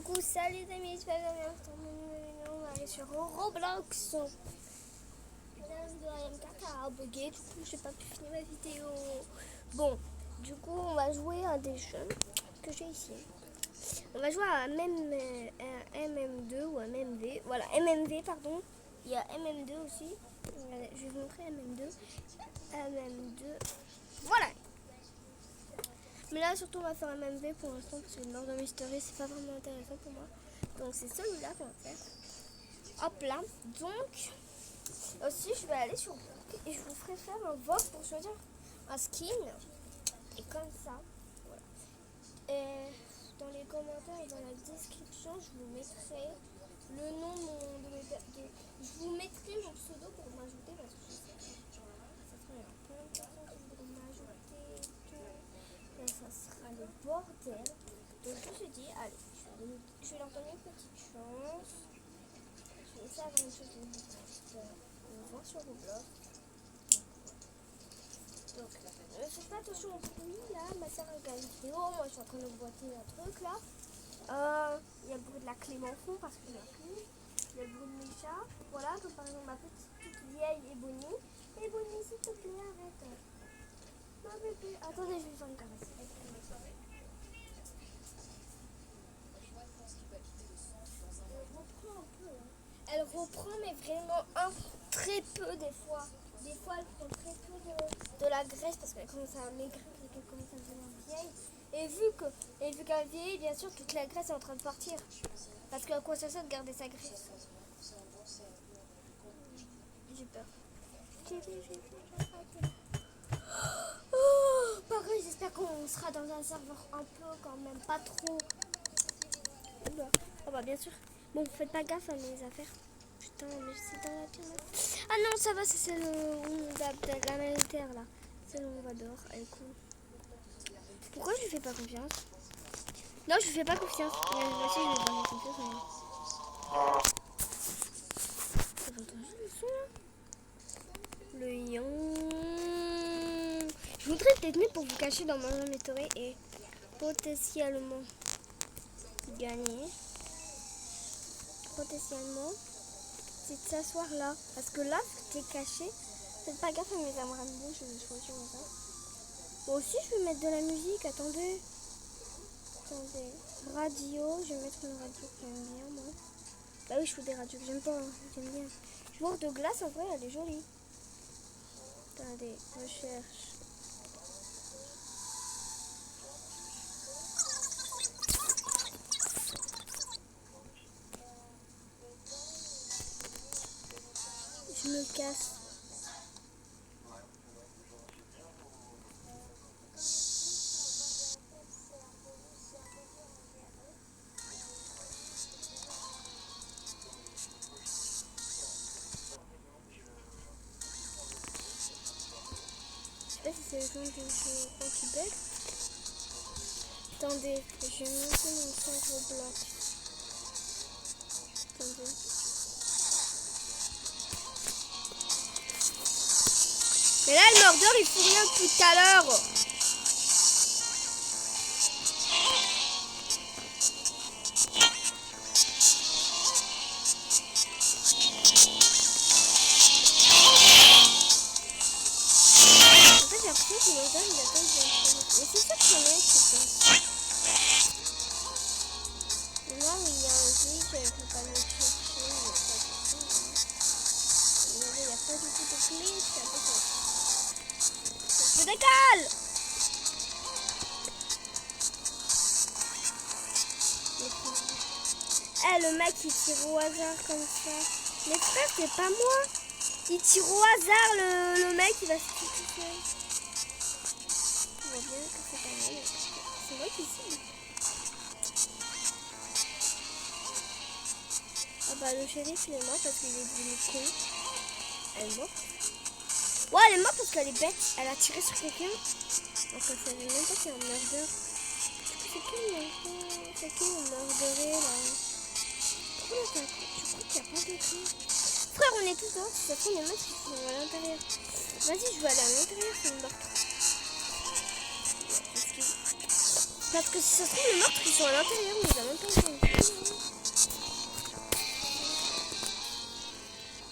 Du coup, salut les amis, j'espère que vous allez bien. On va aller sur Roblox. A bugué, du coup, j'ai pas pu finir ma vidéo. Bon, du coup, on va jouer à des jeux que j'ai ici. On va jouer à un MM2 ou un MMV. Voilà, MMV, pardon. Il y a MM2 aussi. Je vais vous montrer MM2. MM2. Voilà. Mais là, surtout, on va faire un MMV pour l'instant parce que le Murder Mystery, c'est pas vraiment intéressant pour moi. Donc, c'est celui-là qu'on va faire. Hop là. Donc, aussi, je vais aller sur Block et je vous ferai faire un vote pour choisir un skin. Et comme ça, voilà. Et dans les commentaires et dans la description, je vous mettrai le nom je vous mettrai mon pseudo pour m'ajouter parce que je sais que ça sera plein de personnes qui voudront m'ajouter. Et ça sera le bordel. Donc je me suis dit, allez, je vais leur donner une petite chance. Je vais essayer d'avoir une chose de voir sur Roblox. Donc, ne faites pas attention au bruit là, ma soeur regarde une vidéo, moi je suis en train de boiter un truc là. Il y a le bruit de la clé en fond parce qu'il n'y a plus. Il y a le bruit de mes chats. Voilà, comme par exemple ma petite vieille et Bonnie. Et Bonnie, s'il te plaît, arrête. Ma bébé. Attendez, je vais faire une caresse. Elle reprend, mais vraiment très peu des fois. Des fois, elle prend très peu de la graisse parce qu'elle commence à maigrir et qu'elle commence à devenir vieille. Et vu qu'elle vieillit, bien sûr, toute la graisse est en train de partir. Parce qu'à quoi ça sert de garder sa graisse? J'ai peur. Oh, pareil, j'espère qu'on sera dans un serveur un peu quand même, pas trop. Oh bah bien sûr. Bon, faites pas gaffe à mes affaires. Putain, mais c'est dans la pièce. Ah non, ça va, c'est celle où la militaire là. Celle où on va dehors, elle est cool. Pourquoi je lui fais pas confiance? Non, je lui fais pas confiance. Mais moi aussi, je lui fais pas confiance. T'as entendu le son là? Le lion. Je voudrais peut-être mieux pour vous cacher dans mon inventory et potentiellement gagner. Potentiellement. C'est de s'asseoir là. Parce que là, t'es caché. Faites pas gaffe à mes camarades bouges, je vais choisir ça. Moi aussi, je vais mettre de la musique. Attendez. Radio. Je vais mettre une radio que j'aime bien, moi. Bah oui, je fais des radios que j'aime pas. Hein. J'aime bien. Joueur de glace, en vrai, elle est jolie. Attendez, recherche. Je me casse. Je sais pas si c'est le genre de jeu qui bug. Attendez, je vais monter mon son Roblox. Attendez. Mais là, le mordeur, il fout rien depuis tout à l'heure. En fait, j'ai l'impression que le mordeur, il attend de faire. Mais c'est sûr qu'il y en a un qui passe. Et là, il y a un glitch, il ne faut pas le chercher. Il n'y a pas du tout de glitch. C'est un peu ça. Je décale. Eh, le mec il tire au hasard comme ça. Mais frère, c'est pas moi. Il tire au hasard, le mec il va se tuer tout seul. On voit bien que c'est pas moi. C'est moi qui cible. Ah bah le shérif il est mort parce qu'il est devenu con. Elle est morte. Ouais, elle est morte parce qu'elle est bête. Elle a tiré sur quelqu'un. Donc elle savait même pas qu'il y a un murder. C'est qui le murderé là? Je crois qu'il n'y a pas de clé. Frère, on est tous dehors. Ça fait les mecs qui sont à l'intérieur. Vas-y, je vais aller à l'intérieur, c'est une meurtre. Parce que si ça se trouve, les meurtres ils sont à l'intérieur, mais ils n'ont même pas entendu.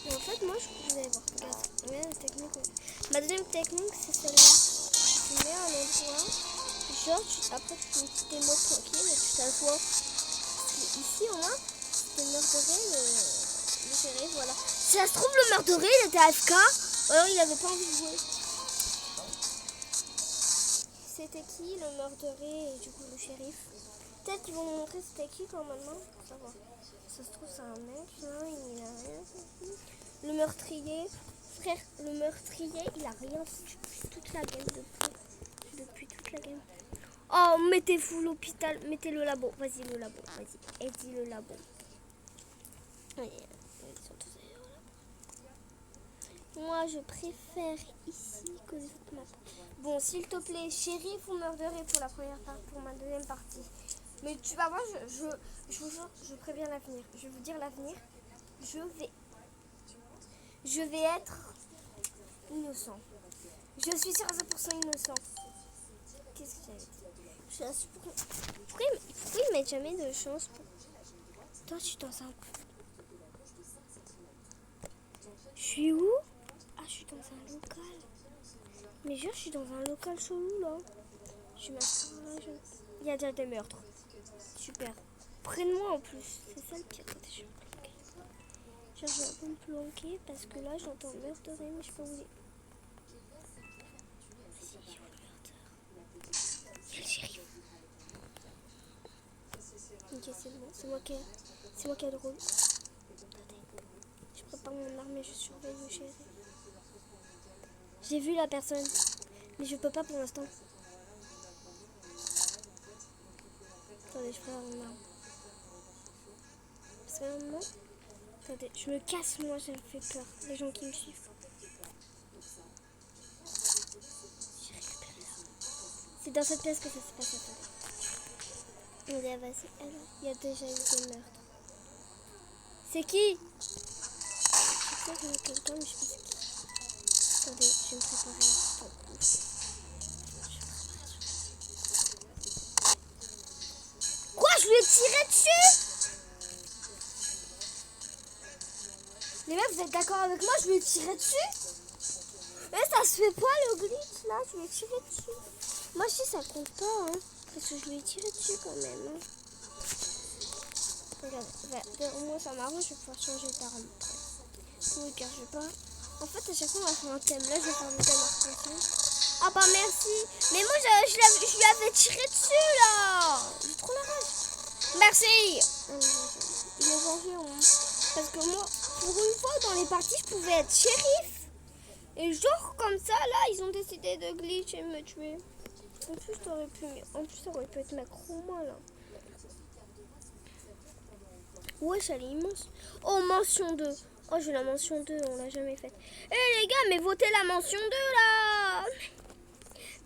Et en fait, moi, vous allez voir. Regarde la technique. Ma deuxième technique, c'est celle-là. Tu mets un endroit, genre, après, tu mets tes mots tranquilles et tu t'assois. Ici, au moins, c'était meurtrier, le shérif, voilà. Si ça se trouve, le meurtrier, il était AFK, ou alors il avait pas envie de jouer. C'était qui le meurtrier et du coup le shérif? Peut-être qu'ils vont montrer c'était qui quand maintenant. Ça va. Ça se trouve c'est un mec là, il a rien fait. Le meurtrier, frère, le meurtrier, il a rien fait depuis toute la game depuis toute la game. Oh, mettez-vous l'hôpital, mettez le labo, vas-y le labo, vas-y, Eddie le labo. Oui, ils sont tous allés au labo. Moi je préfère ici que les autres maps. Bon, s'il te plaît, shérif ou murderer pour la première partie, pour ma deuxième partie. Mais tu vas voir, je vous jure, je préviens l'avenir. Je vais vous dire l'avenir. Je vais être innocent. Je suis sur 100% innocent. Qu'est-ce que j'avais dit? Je suis assez pourquoi ils mettent jamais de chance pour... Toi, je suis dans un... Je suis où? Ah, je suis dans un local. Mais genre, je suis dans un local chelou, là. Je m'assois là, il y a déjà des meurtres. Super. Près de moi en plus. C'est ça le pire. Attendez, je vais me planquer. Genre, je vais un peu me planquer parce que là, j'entends meurtre, mais je peux vous dire. Vas-y, il est où le meurtre? Il y a le shérif. Ok, c'est bon. C'est moi qui ai le rôle. Attendez. Je prépare mon arme et je surveille le shérif. J'ai vu la personne. Mais je peux pas pour l'instant. Attendez, je prépare mon arme. Parce que maintenant... Attendez, je me casse, moi, ça me fait peur. Les gens qui me suivent. J'ai récupéré là. C'est dans cette pièce que ça se passe, attendez. Allez, vas-y, alors, il y a déjà eu des meurtres. C'est qui? Je sais qu'il y a quelqu'un, mais je sais pas c'est qui. Attendez, je vais me préparer. Quoi? Je lui ai tiré dessus? Les mecs, vous êtes d'accord avec moi? Je lui ai tiré dessus? Mais ça se fait pas le glitch là, je lui ai tiré dessus. Moi si ça compte pas, hein, parce que je lui ai tiré dessus quand même. Hein. Regarde, au moins ça m'arrange, je vais pouvoir changer d'arme. Oui, car je vais pas. En fait, à chaque fois on va faire un thème. Là, je vais faire le thème arc-en-ciel. Ah bah merci. Mais moi je lui avais tiré dessus là. J'ai trop la rage. Merci. Il est vengé au moins. Parce que moi, pour une fois dans les parties, je pouvais être shérif. Et genre comme ça, là, ils ont décidé de glitch et me tuer. En plus, ça aurait pu être ma chroma, là. Wesh, elle est immense. Oh, mention 2. Oh, j'ai la mention 2, on l'a jamais faite. Eh les gars, mais votez la mention 2, là.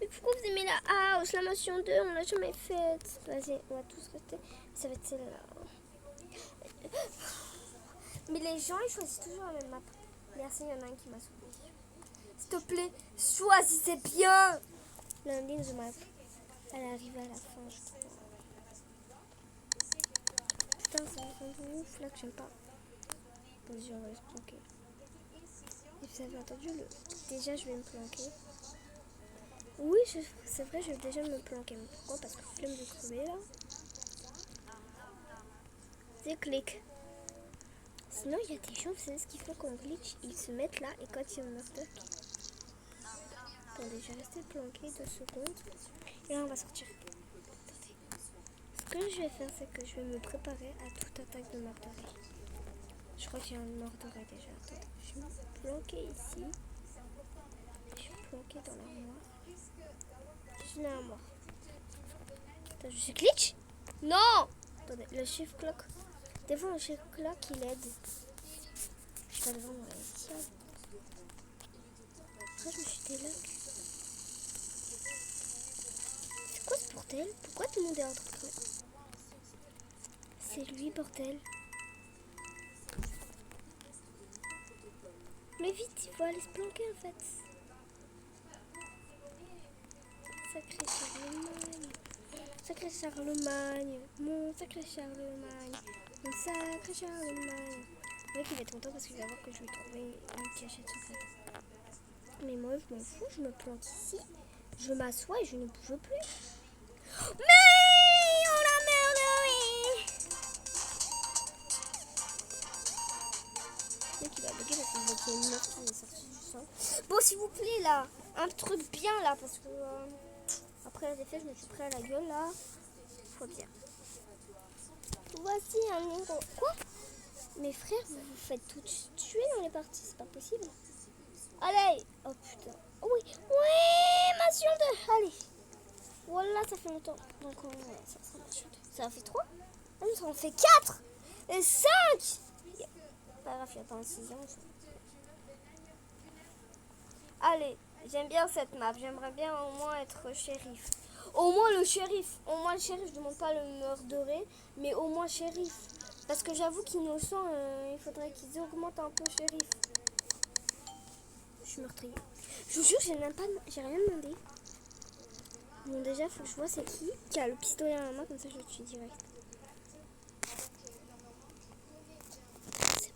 Mais pourquoi vous aimez la house? La mention 2, on l'a jamais faite. Vas-y, on va tous rester. Ça va être celle-là. Mais les gens, ils choisissent toujours la même map. Merci, il y en a un qui m'a sauvé. S'il te plaît, choisissez bien. Landing the map. Elle arrive à la fin, je crois. Putain, ça me rend ouf là que j'aime pas. Vas-y, on va se planquer. Et vous avez entendu le... Déjà, je vais me planquer. Oui, c'est vrai, je vais déjà me planquer. Mais pourquoi? Parce que flemme de crever là. C'est clic. Sinon, il y a des gens, vous savez ce qu'ils font quand on glitch? Ils se mettent là et quand il y a un meurtre. Attendez, je vais rester planqué 2 secondes. Et là, on va sortir. Attendez. Ce que je vais faire, c'est que je vais me préparer à toute attaque de meurtrier. Je crois qu'il y a un meurtrier déjà. Attendez, je vais me planquer ici. Je suis planqué dans l'armoire. Je suis dans l'armoire. Attends, je suis glitch? Non! Attendez, le shift clock. Des fois, le shift clock, il aide. Je suis pas devant moi. Après, je me suis déloc. C'est quoi ce bordel? Pourquoi tout le monde est en train de crever? C'est lui, bordel. Mais vite, il faut aller se planquer en fait. Sacré Charlemagne. sacré Charlemagne, mon sacré Charlemagne, mon sacré Charlemagne. Le mec il va être content parce qu'il va voir que je vais trouver une cachette secrète. Mais moi je m'en fous, je me plante ici, je m'assois et je ne bouge plus. Mais on a merdé. Le mec il va bugger parce qu'il y a une meuf qui est sortie du sang. Bon s'il vous plaît là, un truc bien là parce que après les effets je me suis pris à la gueule là. Faut bien. Voici un numéro. Quoi? Mes frères, vous vous faites tout tuer dans les parties, c'est pas possible. Allez. Oh putain. Oh, oui. Oui, ma de. Allez. Voilà, ça fait longtemps. Donc ça sera ma shield. Ça en fait 3. Ah non, ça en fait 4 et 5. Yeah. Pas grave, il n'y a pas un 6e. Allez, j'aime bien cette map. J'aimerais bien au moins être shérif. Au moins le shérif, je demande pas le meurderer, mais au moins shérif. Parce que j'avoue qu'innocent, il faudrait qu'ils augmentent un peu shérif. Je suis meurtrier. Je vous jure, j'ai rien demandé. Bon déjà, faut que je vois c'est qui a le pistolet à la main, comme ça je le tue direct. C'est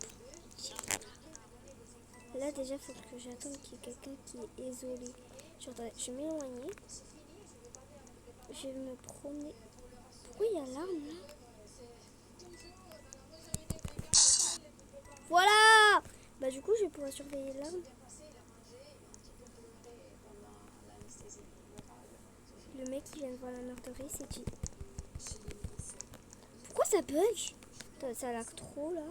bon. Là déjà, faut que j'attende qu'il y ait quelqu'un qui est isolé. Je vais m'éloigner. Je vais me promener. Pourquoi il y a l'arme là? Voilà. Bah du coup je vais pouvoir surveiller l'arme. Le mec qui vient de voir la meurtrière, c'est qui? Pourquoi ça bug? Ça a l'air trop là.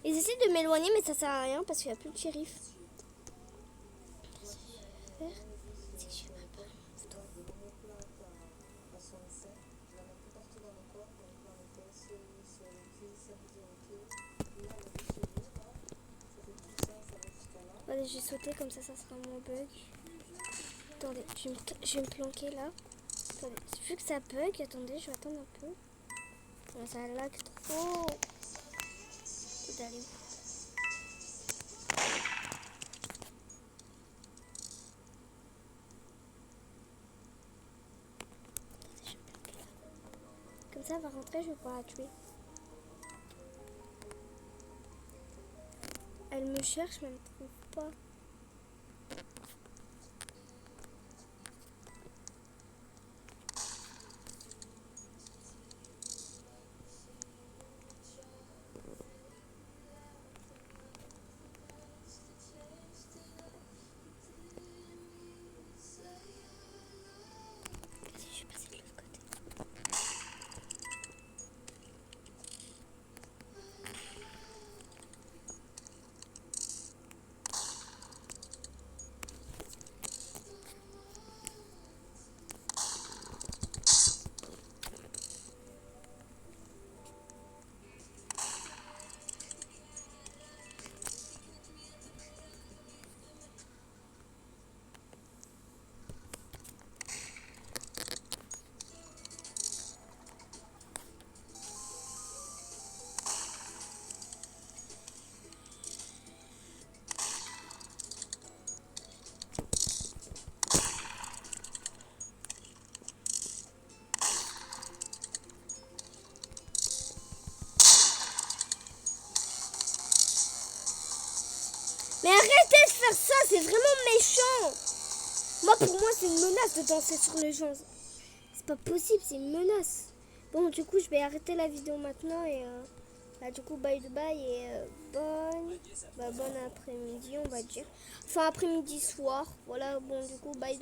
Ils essaient de m'éloigner mais ça sert à rien parce qu'il n'y a plus de shérif. Allez, j'ai sauté comme ça sera mon bug. Attendez, je vais me planquer là. Attendez, vu que ça bug, attendez, je vais attendre un peu. Ouais, ça lag trop. C'est d'aller où? Comme ça, elle va rentrer, je vais pouvoir la tuer. Elle me cherche, mais elle ne me trouve pas. Je vais passer de l'autre côté. Mais arrêtez de faire ça, c'est vraiment méchant. Moi, pour moi, c'est une menace de danser sur les gens. C'est pas possible, c'est une menace. Bon, du coup, je vais arrêter la vidéo maintenant et bah, du coup, bye et bon après-midi, on va dire. Enfin, après-midi, soir. Voilà, bon, du coup, bye.